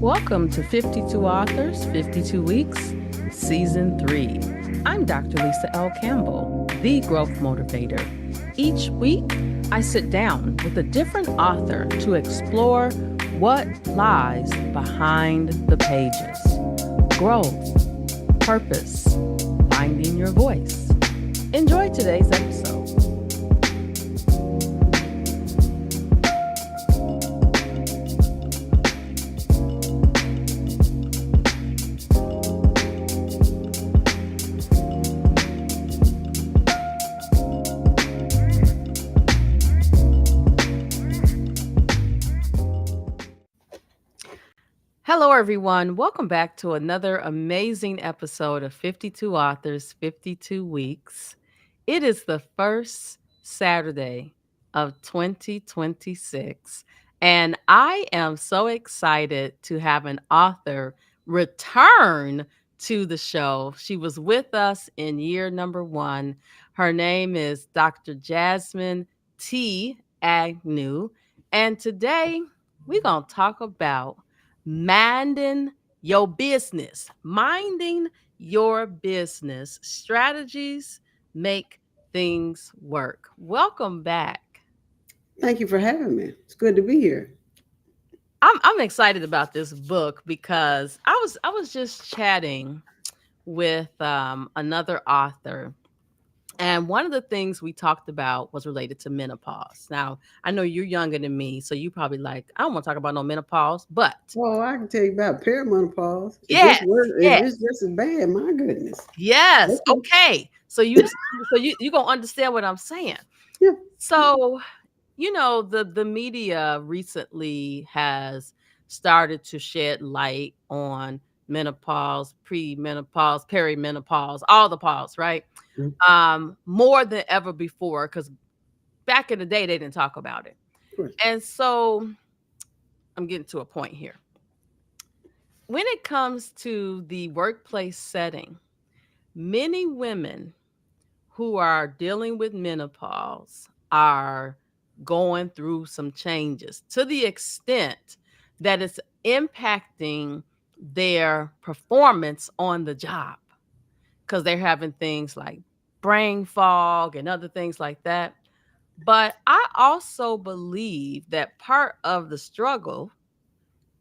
Welcome to 52 Authors, 52 Weeks, Season 3. I'm Dr. Lisa L. Campbell, the Growth Motivator. Each week, I sit down with a different author to explore what lies behind the pages. Growth, purpose, finding your voice. Enjoy today's episode. Hello, everyone. Welcome back to another amazing episode of 52 Authors, 52 Weeks. It is the first Saturday of 2026, and I am so excited to have an author return to the show. She was with us in year number 1. Her name is Dr. Jasmine T. Agnew, and today we're going to talk about minding minding your business strategies make things work. Welcome back. Thank you for having me. It's good to be here. I'm excited about this book because I was just chatting with another author. And one of the things we talked about was related to menopause. Now, I know you're younger than me, so you probably like, I don't want to talk about no menopause, but Well, I can tell you about perimenopause. If yes, it's worse, if yes. it's just as bad, my goodness. Yes. Okay. Okay. So you gonna understand what I'm saying. Yeah. So, the media recently has started to shed light on menopause, premenopause, perimenopause, all the pause, right? Mhm. More than ever before, because back in the day they didn't talk about it. Of course. And so I'm getting to a point here. When it comes to the workplace setting, many women who are dealing with menopause are going through some changes to the extent that it's impacting their performance on the job because they're having things like brain fog and other things like that. But I also believe that part of the struggle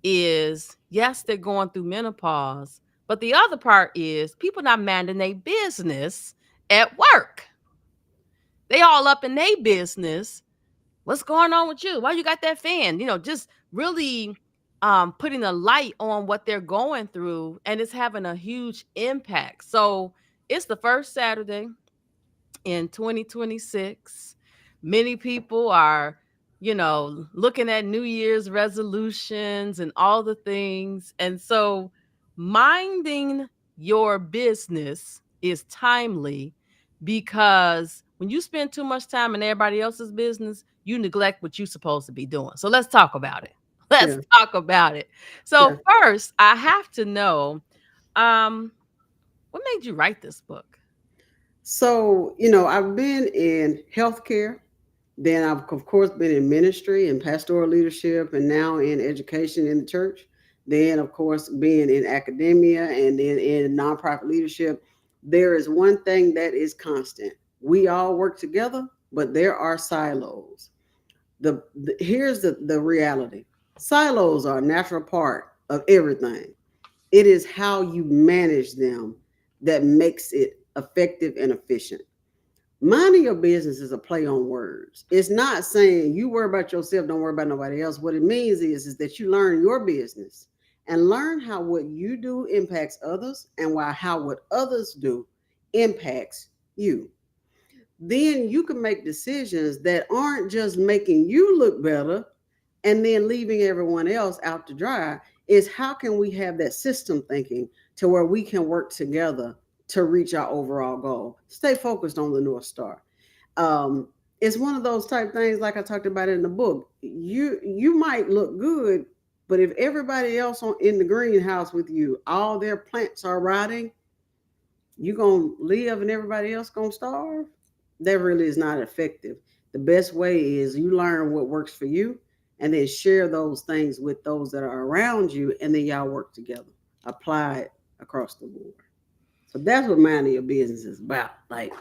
is yes, they're going through menopause, but the other part is people not minding their business at work. They all up in their business. What's going on with you? Why you got that fan? Just really putting a light on what they're going through, and it's having a huge impact. So it's the first Saturday in 2026. Many people are, looking at New Year's resolutions and all the things. And so minding your business is timely because when you spend too much time in everybody else's business, you neglect what you're supposed to be doing. So let's talk about it. Let's Yeah. talk about it. So Yeah. first, I have to know, um, what made you write this book? So, I've been in healthcare. Then I've, of course, been in ministry and pastoral leadership and now in education in the church. Then, of course, being in academia and then in nonprofit leadership. There is one thing that is constant. We all work together, but there are silos. Here's the reality. Silos are a natural part of everything. It is how you manage them that makes it effective and efficient. Minding your business is a play on words. It's not saying you worry about yourself, don't worry about nobody else. What it means is that you learn your business and learn how what you do impacts others and why how what others do impacts you. Then you can make decisions that aren't just making you look better and then leaving everyone else out to dry. Is how can we have that system thinking to where we can work together to reach our overall goal? Stay focused on the North Star. um, it's one of those type things like I talked about in the book. You might look good, but if everybody else in the greenhouse with you, all their plants are rotting, you gonna live and everybody else gonna starve. That really is not effective. The best way is you learn what works for you and then share those things with those that are around you, and then y'all work together, apply it across the board. So that's what minding your business is about. Like,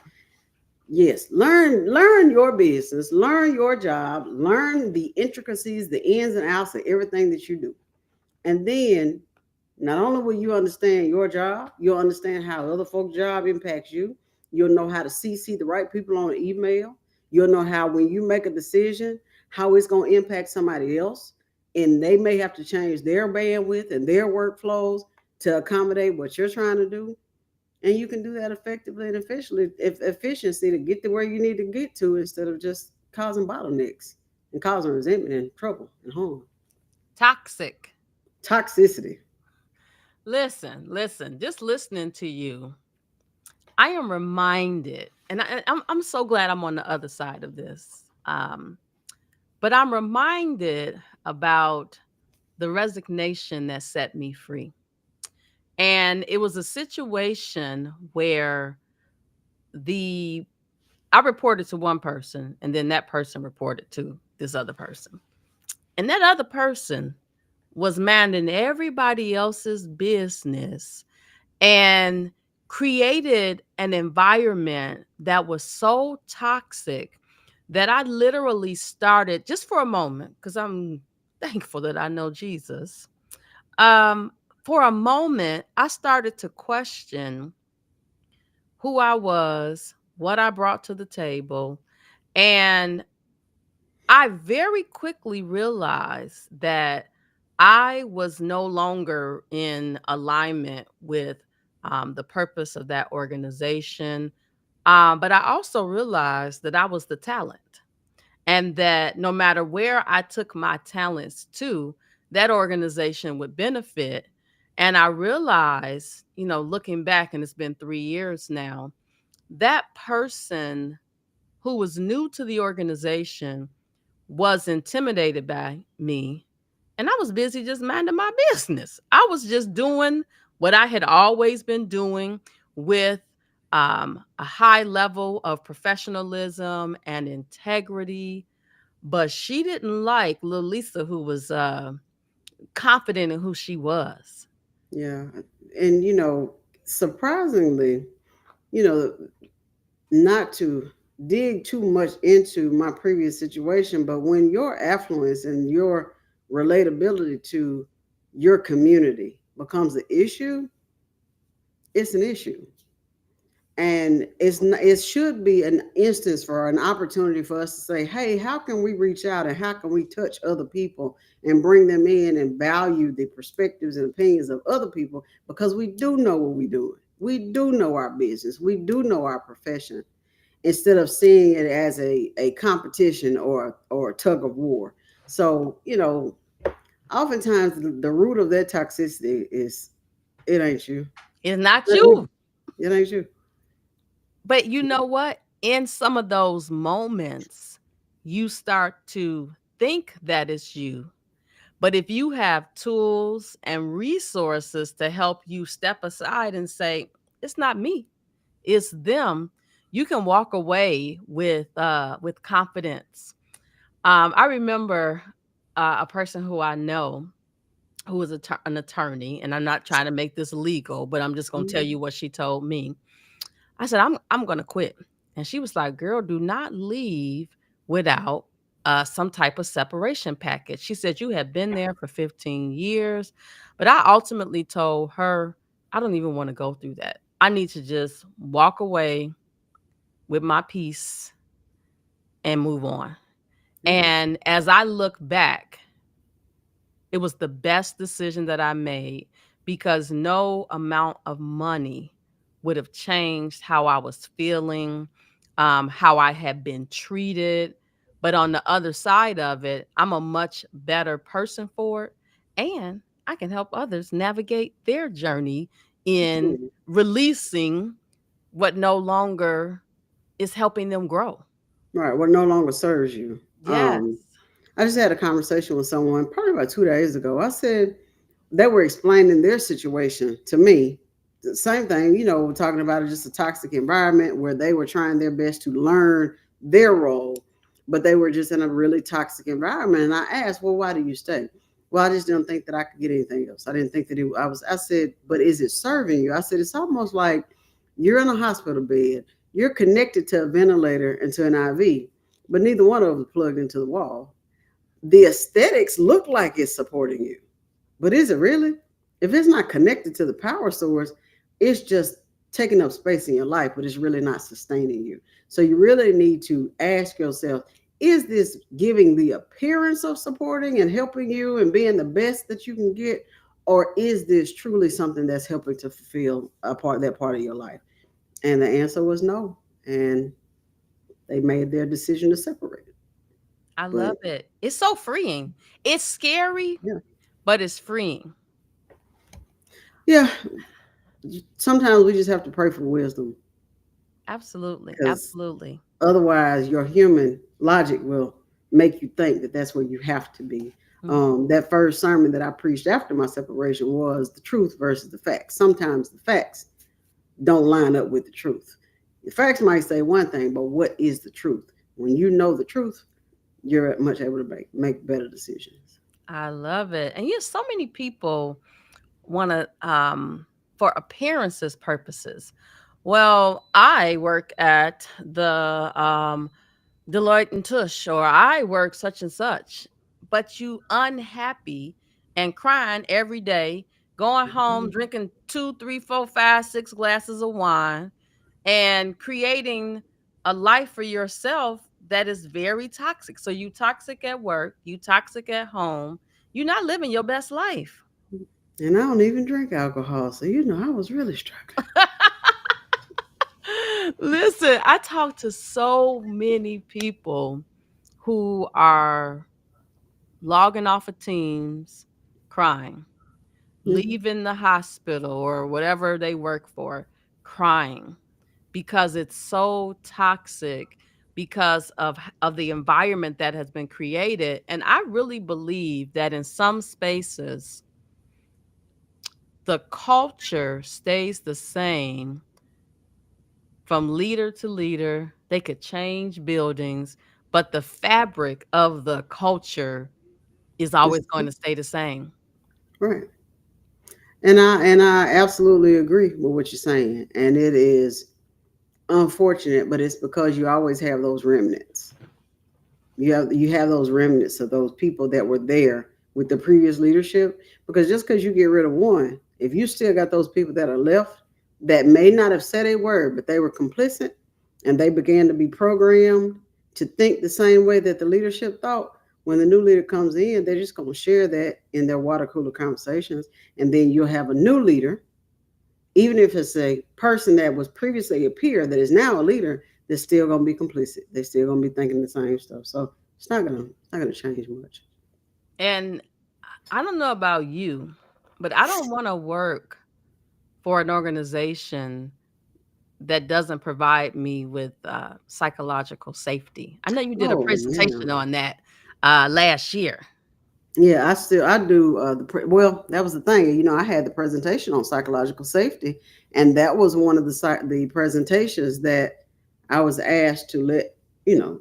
yes, learn your business, learn your job, learn the intricacies, the ins and outs of everything that you do. And then not only will you understand your job, you'll understand how other folks' job impacts you. You'll know how to CC the right people on an email. You'll know how when you make a decision, how it's going to impact somebody else. And they may have to change their bandwidth and their workflows to accommodate what you're trying to do. And you can do that effectively and efficiently, if efficiency to get to where you need to get to instead of just causing bottlenecks and causing resentment and trouble and harm. Toxic. Toxicity. Listen, just listening to you, I am reminded, and I'm so glad I'm on the other side of this. But I'm reminded about the resignation that set me free. And it was a situation where the I reported to one person, and then that person reported to this other person. And that other person was minding everybody else's business and created an environment that was so toxic that I literally started, just for a moment, because I'm thankful that I know Jesus. Um, for a moment, I started to question who I was, what I brought to the table, and I very quickly realized that I was no longer in alignment with the purpose of that organization. But I also realized that I was the talent, and that no matter where I took my talents to, that organization would benefit. And I realized, looking back, and it's been 3 years now, that person who was new to the organization was intimidated by me, and I was busy just minding my business. I was just doing what I had always been doing with a high level of professionalism and integrity. But she didn't like little Lisa, who was confident in who she was. Yeah. And, surprisingly, you know, not to dig too much into my previous situation, but when your affluence and your relatability to your community becomes an issue, it's an issue. And it should be an instance for an opportunity for us to say, hey, how can we reach out and how can we touch other people and bring them in and value the perspectives and opinions of other people, because we do know what we're doing, we do know our business, we do know our profession, instead of seeing it as a competition or a tug of war. So oftentimes the root of that toxicity is, it ain't you. It's not you. It ain't you. But you know what? In some of those moments, you start to think that it's you. But if you have tools and resources to help you step aside and say, it's not me, it's them, you can walk away with confidence. I remember a person who I know who was an attorney, and I'm not trying to make this legal, but I'm just going to tell Mhm. you what she told me. I said, I'm going to quit. And she was like, girl, do not leave without some type of separation package. She said, you have been there for 15 years. But I ultimately told her, I don't even want to go through that. I need to just walk away with my peace and move on. Yeah. And as I look back, it was the best decision that I made, because no amount of money would have changed how I was feeling, how I had been treated. But on the other side of it, I'm a much better person for it. And I can help others navigate their journey in Absolutely. releasing what no longer is helping them grow. Right. What no longer serves you. Yes. I just had a conversation with someone probably about 2 days ago. I said they were explaining their situation to me. The same thing, we're talking about just a toxic environment where they were trying their best to learn their role. but they were just in a really toxic environment. And I asked, well, why do you stay? Well, I just didn't think that I could get anything else. I didn't think that I said, but is it serving you? I said, it's almost like you're in a hospital bed, you're connected to a ventilator and to an IV, but neither one of them is plugged into the wall. The aesthetics look like it's supporting you, but is it really? If it's not connected to the power source, it's just taking up space in your life, but it's really not sustaining you. So you really need to ask yourself, is this giving the appearance of supporting and helping you and being the best that you can get? Or is this truly something that's helping to fulfill that part of your life? And the answer was no. And they made their decision to separate it. I But love it. It's so freeing. It's scary, yeah, but it's freeing. yeah. Sometimes we just have to pray for wisdom Absolutely. because Absolutely. otherwise, your human logic will make you think that that's where you have to be. Mhm. That first sermon that I preached after my separation was the truth versus the facts. Sometimes the facts don't line up with the truth. The facts might say one thing, but what is the truth? When you know the truth, you're much able to make better decisions. I love it. And so many people want to, for appearances purposes. Well, I work at the Deloitte and Tush, or I work such and such, but you unhappy and crying every day, going home Mhm. drinking two, three, four, five, six glasses of wine, and creating a life for yourself that is very toxic. So you toxic at work, you toxic at home, you're not living your best life. And I don't even drink alcohol, so I was really struggling. Listen, I talk to so many people who are logging off of Teams, crying, Hmm. leaving the hospital or whatever they work for, crying because it's so toxic because of the environment that has been created. And I really believe that in some spaces the culture stays the same from leader to leader. They could change buildings, but the fabric of the culture is It's always going to stay the same. right. And I absolutely agree with what you're saying. And it is unfortunate, but it's because you always have those remnants. You have those remnants of those people that were there with the previous leadership. Because just because you get rid of one, if you still got those people that are left that may not have said a word, but they were complicit and they began to be programmed to think the same way that the leadership thought. When the new leader comes in, they're just going to share that in their water cooler conversations, and then you'll have a new leader, even if it's a person that was previously a peer that is now a leader, they're still gonna be complicit. They're still gonna be thinking the same stuff. So it's not gonna change much. And I don't know about you, but I don't want to work for an organization that doesn't provide me with psychological safety. I know you did a Oh man. presentation on that last year. Yeah, I do well, that was the thing. I had the presentation on psychological safety, and that was one of the presentations that I was asked to let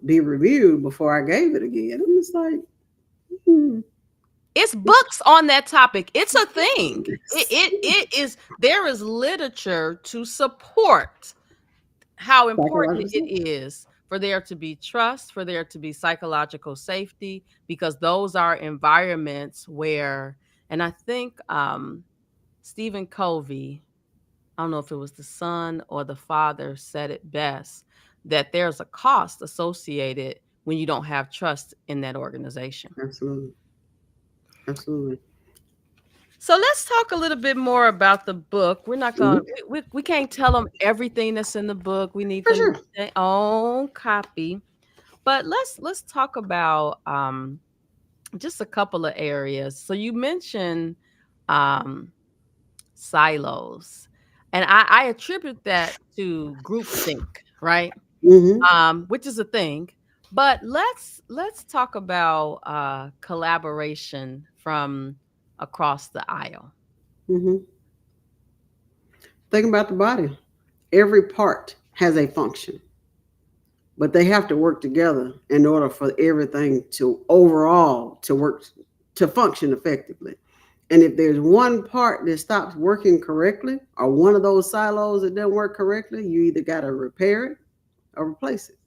be reviewed before I gave it again. I'm just like, hmm, It's books on that topic. It's a thing. It, it's it it is there is literature to support how important psychological it safety. is for there to be trust, for there to be psychological safety, because those are environments where, and I think Stephen Covey, I don't know if it was the son or the father, said it best that there's a cost associated when you don't have trust in that organization. Absolutely, absolutely. So let's talk a little bit more about the book. We're not going Mhm. we can't tell them everything that's in the book. We need For them to sure. get their own copy. But let's talk about just a couple of areas. So you mentioned um silos. And I attribute that to groupthink, right? Hmm. Which is a thing. But let's talk about collaboration from across the aisle. Hmm. Think about the body. Every part has a function. but they have to work together in order for everything to overall to work to function effectively. And if there's one part that stops working correctly, or one of those silos that doesn't work correctly, you either got to repair it or replace it.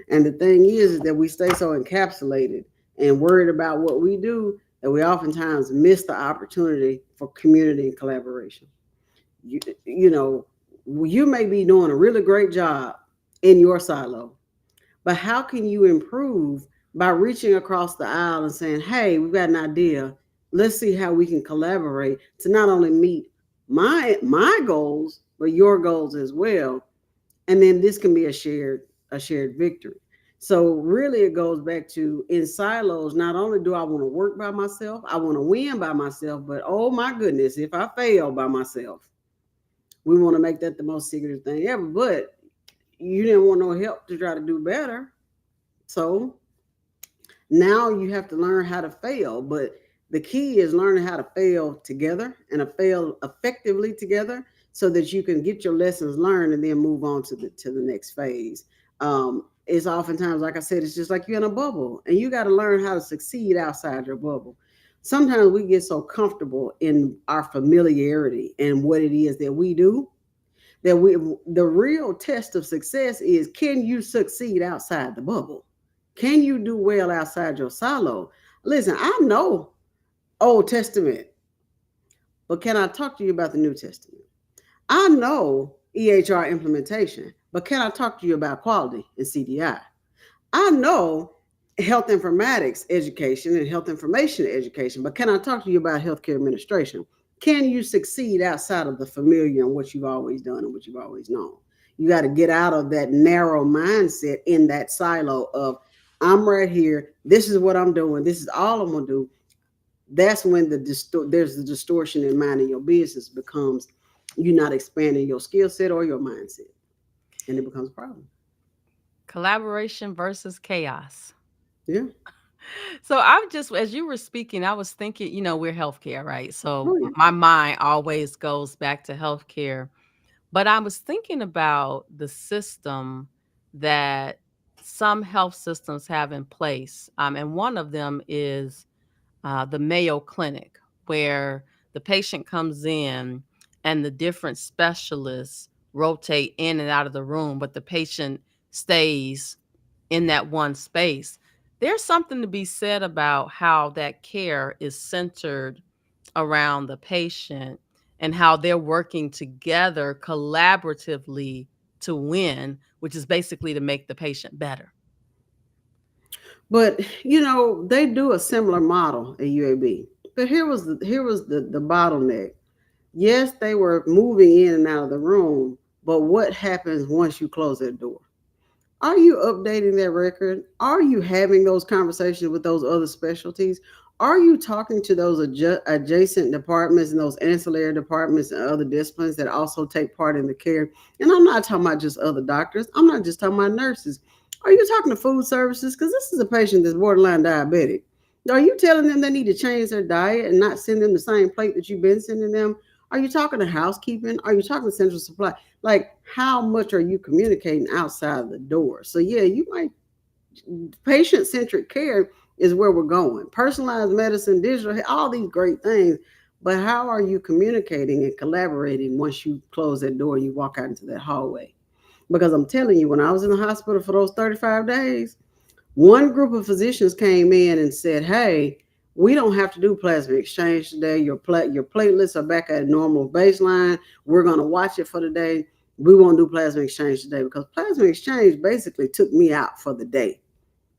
And the thing is that we stay so encapsulated and worried about what we do that we oftentimes miss the opportunity for community and collaboration. You know, you may be doing a really great job in your silo, but how can you improve by reaching across the aisle and saying, hey, we've got an idea. Let's see how we can collaborate to not only meet my goals, but your goals as well. And then this can be a shared victory. So really it goes back to in silos, not only do I want to work by myself, I want to win by myself, but oh my goodness, if I fail by myself, we want to make that the most secretive thing ever. But you didn't want no help to try to do better. So now you have to learn how to fail. But the key is learning how to fail together and to fail effectively together so that you can get your lessons learned and then move on to the next phase. It's oftentimes, like I said, it's just like you're in a bubble and you got to learn how to succeed outside your bubble. Sometimes we get so comfortable in our familiarity and what it is that we do that we the real test of success is, can you succeed outside the bubble? Can you do well outside your silo? Listen, I know Old Testament, but can I talk to you about the New Testament? I know EHR implementation, but can I talk to you about quality and CDI? I know health informatics education and health information education, but can I talk to you about healthcare administration? Can you succeed outside of the familiar and what you've always done and what you've always known? You got to get out of that narrow mindset in that silo of, I'm right here. This is what I'm doing. This is all I'm going to do. That's when there's the distortion in minding your business becomes you not expanding your skill set or your mindset, and it becomes a problem. Collaboration versus chaos. Yeah. So I'm just, as you were speaking, I was thinking, we're healthcare, right? So Oh yeah. my mind always goes back to healthcare. But I was thinking about the system that some health systems have in place. And one of them is the Mayo Clinic, where the patient comes in and the different specialists rotate in and out of the room, but the patient stays in that one space. There's something to be said about how that care is centered around the patient and how they're working together collaboratively to win, which is basically to make the patient better. But they do a similar model at UAB. But here was the bottleneck. Yes, they were moving in and out of the room, but what happens once you close that door? Are you updating that record? Are you having those conversations with those other specialties? Are you talking to those adjacent departments and those ancillary departments and other disciplines that also take part in the care? And I'm not talking about just other doctors. I'm not just talking about nurses. Are you talking to food services? Because this is a patient that's borderline diabetic. Are you telling them they need to change their diet and not send them the same plate that you've been sending them? Are you talking to housekeeping? Are you talking to central supply? Like, how much are you communicating outside the door? So yeah, you might patient-centric care is where we're going. Personalized medicine, digital, all these great things. But how are you communicating and collaborating once you close that door and you walk out into that hallway? Because I'm telling you, when I was in the hospital for those 35 days, one group of physicians came in and said, hey, we don't have to do plasma exchange today. Your platelets are back at normal baseline. We're going to watch it for the day. We won't do plasma exchange today because plasma exchange basically took me out for the day.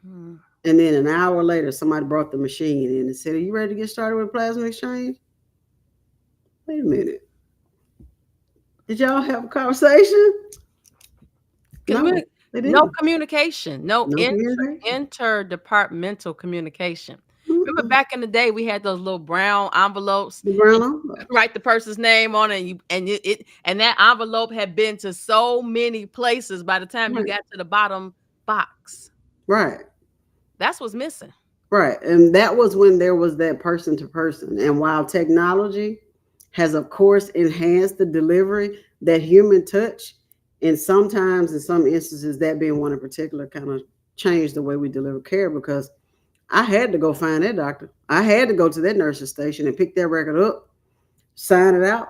Mm. And then an hour later, somebody brought the machine in and said, are you ready to get started with plasma exchange? Wait a minute. Did y'all have a conversation? No, Communi- they no didn't. communication, no No communication. interdepartmental communication. Remember Mm-mm. back in the day, we had those little brown envelopes, The brown and envelopes. write the person's name on it, and that envelope had been to so many places by the time you Right. got to the bottom box. Right. That's what's missing. Right. And that was when there was that person to person. And while technology has, of course, enhanced the delivery, that human touch And sometimes, in some instances, that being one in particular, kind of changed the way we deliver care because I had to go find that doctor. I had to go to that nurse's station and pick that record up, sign it out,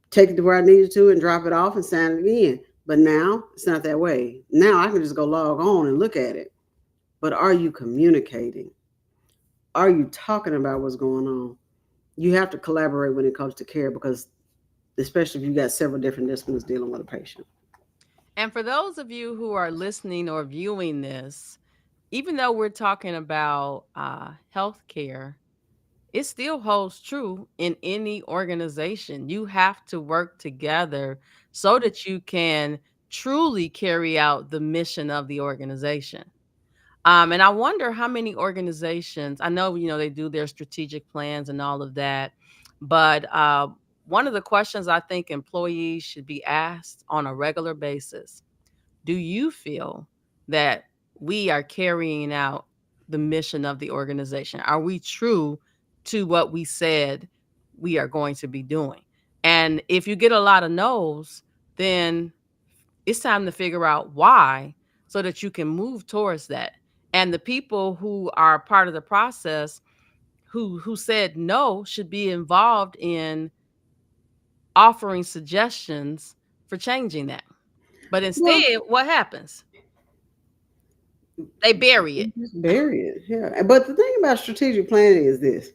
take it to where I needed to, and drop it off and sign it again. But now it's not that way. Now I can just go log on and look at it. But are you communicating? Are you talking about what's going on? You have to collaborate when it comes to care because, especially if you got several different disciplines dealing with a patient. And for those of you who are listening or viewing this, even though we're talking about healthcare, it still holds true in any organization. You have to work together so that you can truly carry out the mission of the organization. And I wonder how many organizations, I know, they do their strategic plans and all of that, but one of the questions I think employees should be asked on a regular basis: do you feel that we are carrying out the mission of the organization? Are we true to what we said we are going to be doing? And if you get a lot of no's, then it's time to figure out why so that you can move towards that. And the people who are part of the process who said no should be involved in offering suggestions for changing that. But Well, instead, what happens? They bury it. just bury it. Yeah. But the thing about strategic planning is this.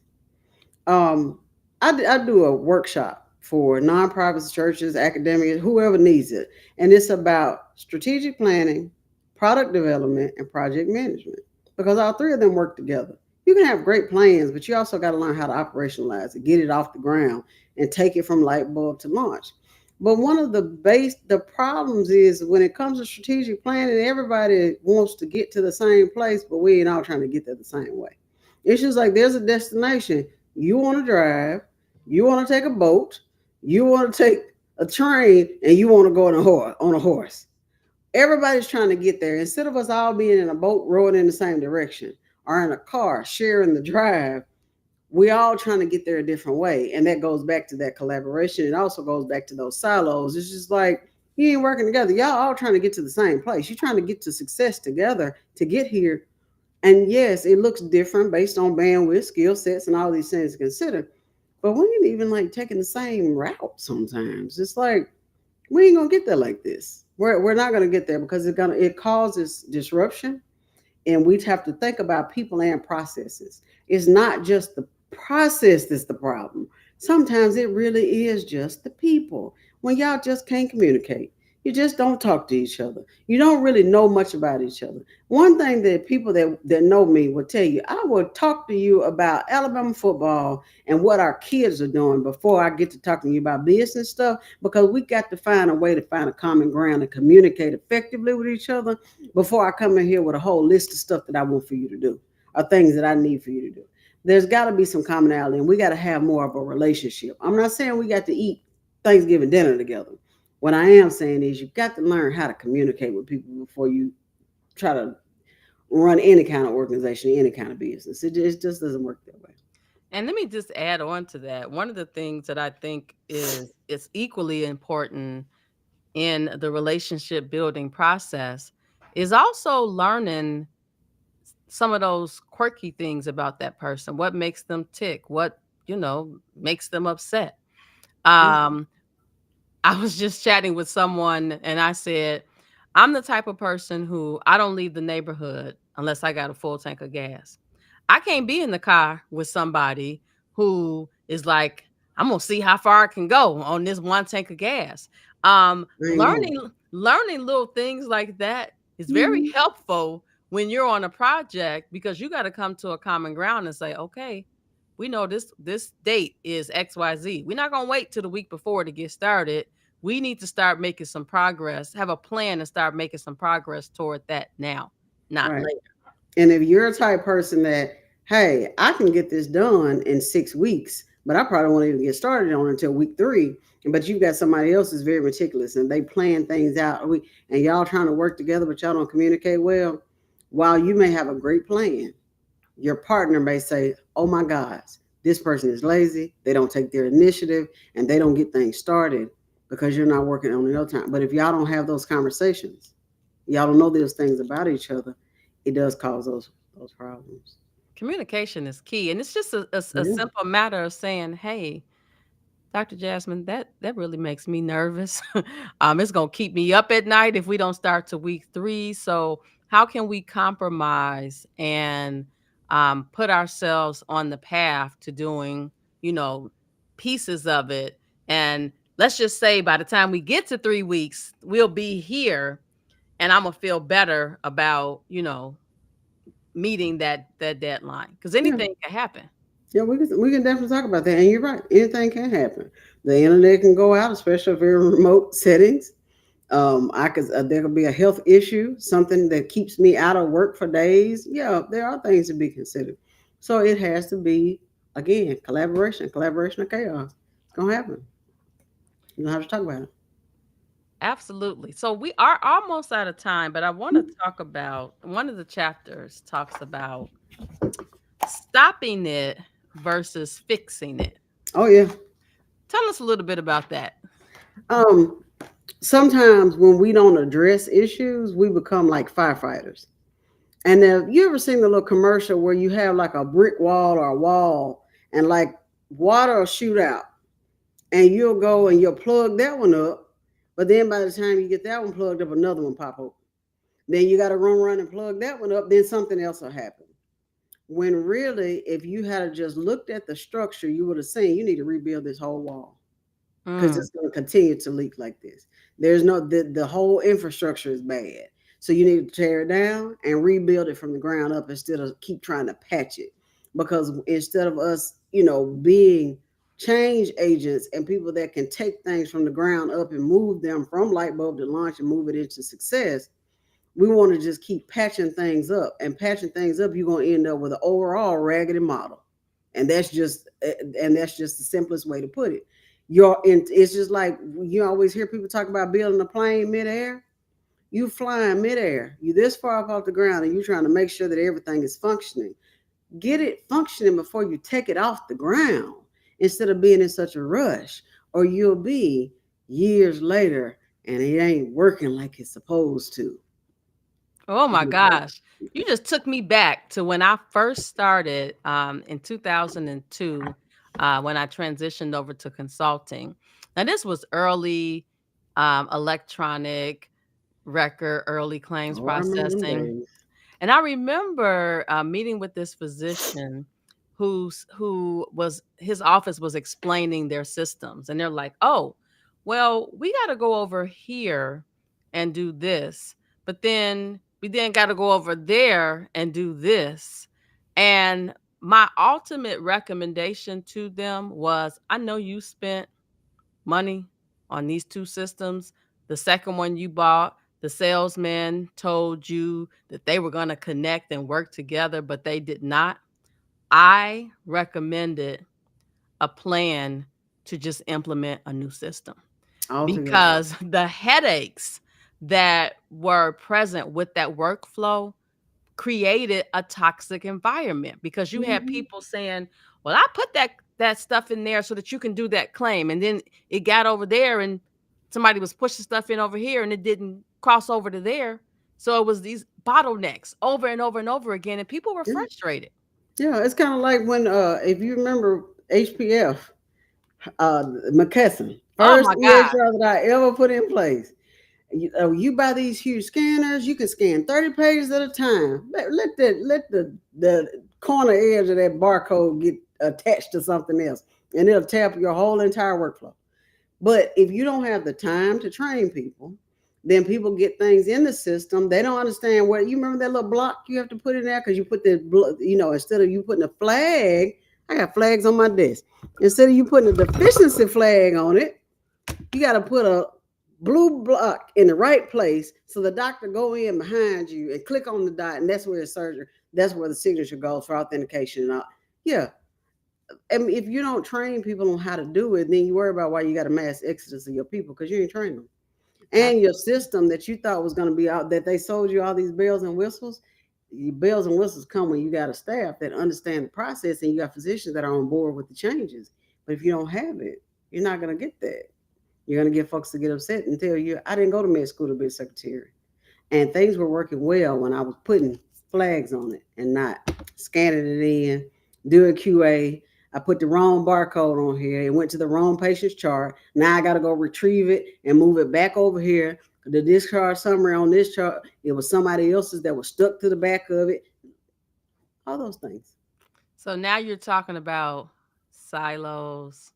Um, I do a workshop for nonprofits, churches, academics, whoever needs it. And it's about strategic planning, product development, and project management because all three of them work together. You can have great plans, but you also got to learn how to operationalize it, get it off the ground, and take it from light bulb to launch. But one of the problems is when it comes to strategic planning, everybody wants to get to the same place, but we ain't all trying to get there the same way. It's just like there's a destination you want to drive, you want to take a boat, you want to take a train, and you want to go on a horse. Everybody's trying to get there. Instead of us all being in a boat rowing in the same direction or in a car sharing the drive, we all trying to get there a different way. And that goes back to that collaboration. It also goes back to those silos. It's just like you ain't working together. Y'all all trying to get to the same place. You're trying to get to success together to get here. And yes, it looks different based on bandwidth, skill sets, and all these things to consider. But we ain't even like taking the same route sometimes. It's like we ain't gonna get there like this. We're not gonna get there because it causes disruption, and we have to think about people and processes. It's not just the process that's the problem. Sometimes it really is just the people. When y'all just can't communicate, you just don't talk to each other. You don't really know much about each other. One thing that people that know me will tell you, I will talk to you about Alabama football and what our kids are doing before I get to talking to you about business stuff because we got to find a way to find a common ground and communicate effectively with each other before I come in here with a whole list of stuff that I want for you to do or things that I need for you to do. There's got to be some commonality and we got to have more of a relationship. I'm not saying we got to eat Thanksgiving dinner together. What I am saying is you've got to learn how to communicate with people before you try to run any kind of organization, any kind of business. It just doesn't work that way. And let me just add on to that. One of the things that I think is equally important in the relationship building process is also learning some of those quirky things about that person. What makes them tick? What, makes them upset? Mm-hmm. Um I was just chatting with someone and I said, I'm the type of person who I don't leave the neighborhood unless I got a full tank of gas. I can't be in the car with somebody who is like, I'm gonna see how far I can go on this one tank of gas. Amen. Learning little things like that is very Mm-hmm. helpful when you're on a project because you got to come to a common ground and say, okay, we know this date is XYZ. We're not gonna wait till the week before to get started. We need to start making some progress, have a plan and start making some progress toward that now, not Right. later. And if you're a type person that, hey, I can get this done in 6 weeks, but I probably won't even get started on it until week 3. But you've got somebody else who's very meticulous and they plan things out. And y'all trying to work together, but y'all don't communicate well. While you may have a great plan, your partner may say, oh my gosh, this person is lazy. They don't take their initiative and they don't get things started. because you're not working on your time. But if y'all don't have those conversations, y'all don't know those things about each other, it does cause those problems. Communication is key, and it's just a Yeah. simple matter of saying, "Hey, Dr. Jasmine, that really makes me nervous. It's gonna keep me up at night if we don't start to week 3. So how can we compromise and put ourselves on the path to doing, you know, pieces of it? And let's just say by the time we get to 3 weeks, we'll be here, and I'm gonna feel better about, meeting that deadline because Yeah. anything can happen. Yeah, we can definitely talk about that. And you're right, anything can happen. The internet can go out, especially if you're in remote settings. I could there could be a health issue, something that keeps me out of work for days. Yeah, there are things to be considered. So it has to be, again, collaboration or chaos. It's gonna happen. You don't have to talk about it. Absolutely. So we are almost out of time, but I want to Mhm. talk about one of the chapters talks about stopping it versus fixing it. Oh yeah. Tell us a little bit about that. Um, Sometimes when we don't address issues, we become like firefighters. And then you ever seen the little commercial where you have like a brick wall or a wall and like water will shoot out and you'll go and you'll plug that one up, but then by the time you get that one plugged up, another one pop open. Then you got to run and plug that one up. Then something else will happen. When really, if you had just looked at the structure, you would have seen you need to rebuild this whole wall because Mm. it's going to continue to leak like this. There's no the whole infrastructure is bad. So you need to tear it down and rebuild it from the ground up instead of keep trying to patch it. Because instead of us, being change agents and people that can take things from the ground up and move them from light bulb to launch and move it into success, we want to just keep patching things up. And patching things up, you're going to end up with an overall raggedy model. And that's just the simplest way to put it. It's just like you always hear people talk about building a plane midair. You flying midair. You this far up off the ground, and you trying to make sure that everything is functioning. Get it functioning before you take it off the ground, instead of being in such a rush, or you'll be years later and it ain't working like it's supposed to. Oh my gosh. You just took me back to when I first started in 2002 when I transitioned over to consulting. Now, this was early electronic record, early claims Oh, I remember them processing. days. And I remember meeting with this physician who was his office was explaining their systems, and they're like, "Oh, well, we got to go over here and do this, but then we then got to go over there and do this." And my ultimate recommendation to them was, "I know you spent money on these 2 systems. The second one you bought, the salesman told you that they were gonna connect and work together, but they did not. I recommended a plan to just implement a new system Altogether. because the headaches that were present with that workflow created a toxic environment because you had Mhm. people saying, "Well, I put that stuff in there so that you can do that claim." And then it got over there and somebody was pushing stuff in over here and it didn't cross over to there. So it was these bottlenecks over and over and over again and people were Yeah. frustrated. Yeah, it's kind of like when if you remember HPF, McKesson, Oh first my god. EHR that I ever put in place. You buy these huge scanners, you can scan 30 pages at a time. Let the corner edge of that barcode get attached to something else, and it'll tap your whole entire workflow. But if you don't have the time to train people, then people get things in the system. They don't understand what you remember that little block you have to put in there because you put instead of you putting a flag, I got flags on my desk. Instead of you putting a deficiency flag on it, you got to put a blue block in the right place so the doctor go in behind you and click on the dot, and that's where the surgery, that's where the signature goes for authentication and all. Yeah, I mean, if you don't train people on how to do it, then you worry about why you got a mass exodus of your people because you ain't trained them. And your system that you thought was going to be out, that they sold you all these bells and whistles. Your bells and whistles come when you got a staff that understand the process and you got physicians that are on board with the changes. But if you don't have it, you're not going to get that. You're going to get folks to get upset and tell you, I didn't go to med school to be a secretary. And things were working well when I was putting flags on it and not scanning it in, doing QA. I put the wrong barcode on here. It went to the wrong patient's chart. Now I got to go retrieve it and move it back over here. The discharge summary on this chart, it was somebody else's that was stuck to the back of it. All those things. So now you're talking about silos,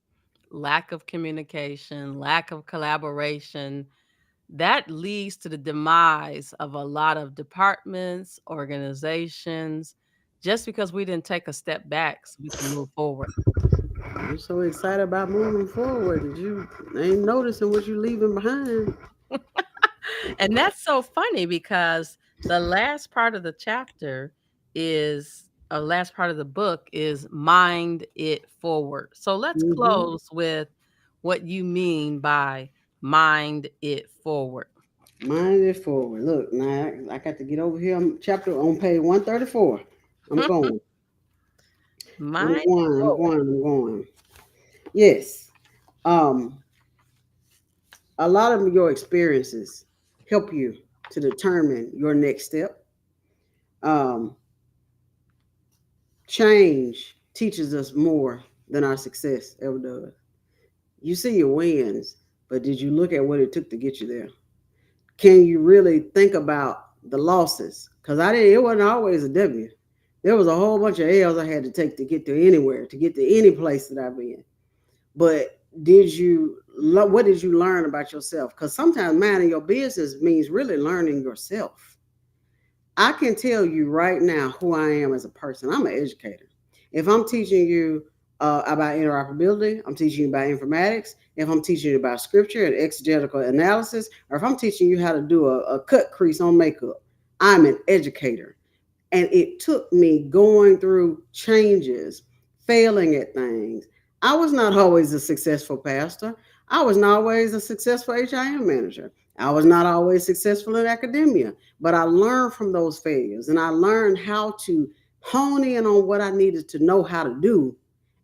lack of communication, lack of collaboration. That leads to the demise of a lot of departments, organizations, just because we didn't take a step back so we can move forward. You're so excited about moving forward that you ain't noticing what you're leaving behind. And that's so funny because the last part of the chapter is last part of the book is mind it forward. So let's Mm-hmm. close with what you mean by mind it forward. Mind it forward. Look, now I got to get over here. I'm chapter on page 134. I'm going. I'm Mind it going. I'm forward. going. I'm going. Yes. Um, a lot of your experiences help you to determine your next step. Um, change teaches us more than our success ever does. You see your wins, but did you look at what it took to get you there? Can you really think about the losses? Because I didn't. It wasn't always a W. There was a whole bunch of L's I had to take to get to anywhere, to get to any place that I've been. But did you? What did you learn about yourself? Because sometimes minding your business means really learning yourself. I can tell you right now who I am as a person. I'm an educator. If I'm teaching you about interoperability, I'm teaching you about informatics. If I'm teaching you about scripture and exegetical analysis, or if I'm teaching you how to do a cut crease on makeup, I'm an educator. And it took me going through changes, failing at things. I was not always a successful pastor. I was not always a successful HIM manager. I was not always successful in academia, but I learned from those failures and I learned how to hone in on what I needed to know how to do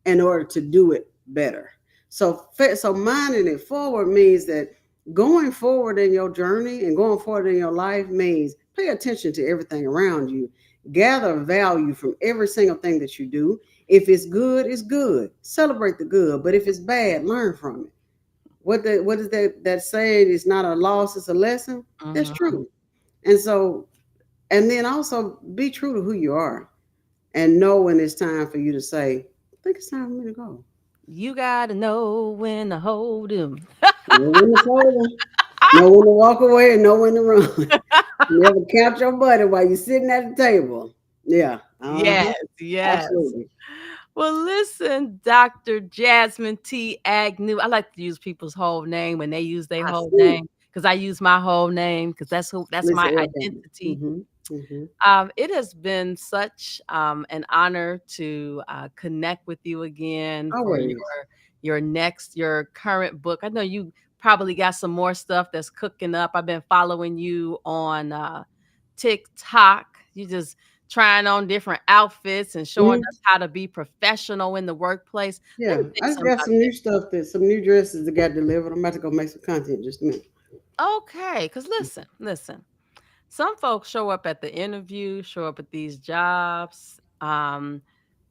in order to do it better. So minding it forward means that going forward in your journey and going forward in your life means pay attention to everything around you. Gather value from every single thing that you do. If it's good, it's good. Celebrate the good. But if it's bad, learn from it. What is that saying? It's not a loss, it's a lesson. That's Mhm. true. And so, and then also be true to who you are and know when it's time for you to say, I think it's time for me to go. You got to know when to hold him. Know when to fold them, know when to walk away, and know when to run. Never count your money while you're sitting at the table. Yeah. Yes, Uh-huh. yes. Absolutely. Well, listen, Dr. Jasmine T. Agnew. I like to use people's whole name when they use their I whole see. name because I use my whole name because that's Lisa my L. Campbell. identity. Mm-hmm. Mm-hmm. It has been such an honor to connect with you again for Always. your current book. I know you probably got some more stuff that's cooking up. I've been following you on TikTok. You just trying on different outfits and showing Mm-hmm. us how to be professional in the workplace. Let Yeah. me tell you I just something got about some new stuff some new dresses that got delivered. I'm about to go make some content in just a minute. that. Okay, because listen. Some folks show up at the interview, show up at these jobs.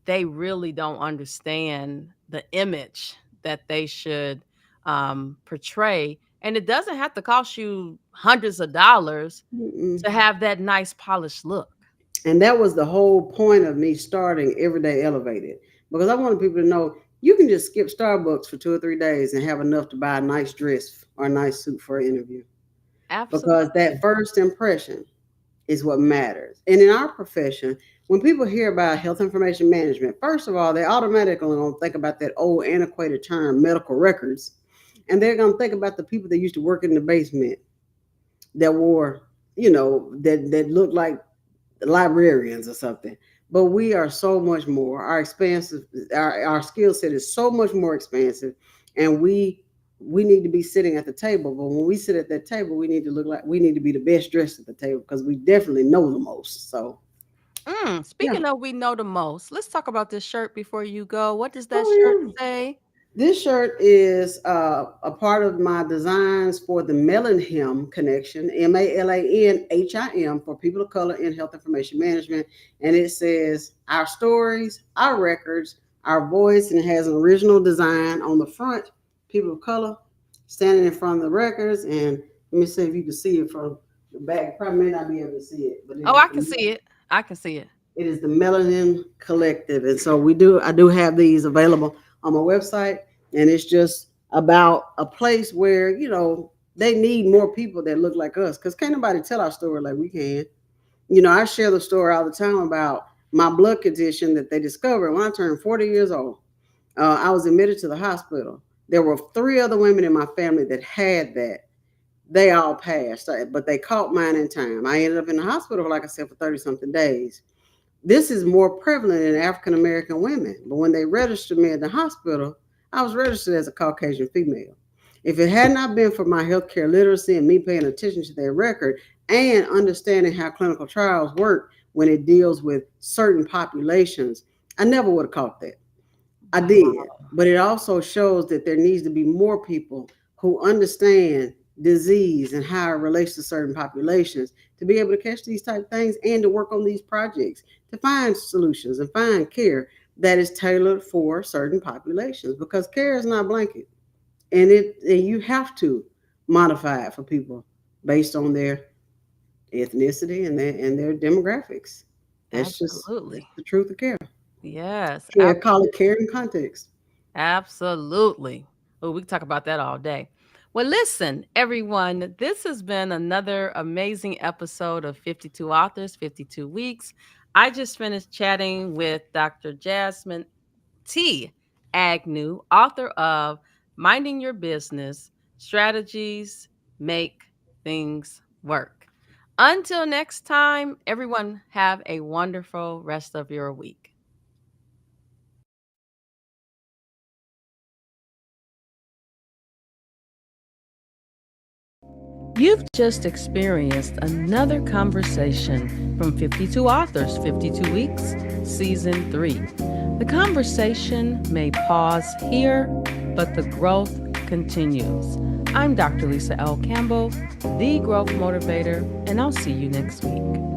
They really don't understand the image that they should portray. And it doesn't have to cost you hundreds of dollars Mm-mm. to have that nice polished look. And that was the whole point of me starting Everyday Elevated because I wanted people to know you can just skip Starbucks for 2 or 3 days and have enough to buy a nice dress or a nice suit for an interview because that Absolutely. first impression is what matters. And in our profession, when people hear about health information management, first of all, they automatically don't think about that old antiquated term, medical records. And they're going to think about the people that used to work in the basement that wore, that looked like librarians or something. But we are so much more. Our expansive, our skill set is so much more expansive, and we need to be sitting at the table. But when we sit at that table, we need to look like we need to be the best dressed at the table because we definitely know the most. So yeah. Speaking of we know the most, let's talk about this shirt before you go. What does that shirt Oh say? This shirt is a part of my designs for the Melanhim Connection, Malanhim, for people of color in health information management. And it says our stories, our records, our voice, and it has an original design on the front, people of color standing in front of the records. And let me see if you can see it from the back. Probably may not be able to see it, but Oh, I can see it. I can see it. it is the Melanin Collective. And so I do have these available on my website. And it's just about a place where, they need more people that look like us. Because can't nobody tell our story like we can. I share the story all the time about my blood condition that they discovered when I turned 40 years old. I was admitted to the hospital. There were three other women in my family that had that. They all passed, but they caught mine in time. I ended up in the hospital, like I said, for 30 something days. This is more prevalent in African American women. But when they registered me at the hospital, I was registered as a Caucasian female. If it had not been for my healthcare literacy and me paying attention to their record and understanding how clinical trials work when it deals with certain populations, I never would have caught that. I did. Wow. But it also shows that there needs to be more people who understand disease and how it relates to certain populations to be able to catch these type of things and to work on these projects to find solutions and find care that is tailored for certain populations, because care is not blanket, and you have to modify it for people based on their ethnicity and their demographics. That's Absolutely. the truth of care. Yes, Care, call it care in context. absolutely. Oh, we can talk about that all day. Well, listen, everyone, this has been another amazing episode of 52 Authors, 52 Weeks. I just finished chatting with Dr. Jasmine T. Agnew, author of Minding Your Business Strategies Make Things Work. Until next time, everyone, have a wonderful rest of your week. You've just experienced another conversation from 52 Authors, 52 Weeks, Season 3. The conversation may pause here, but the growth continues. I'm Dr. Lisa L. Campbell, the Growth Motivator, and I'll see you next week.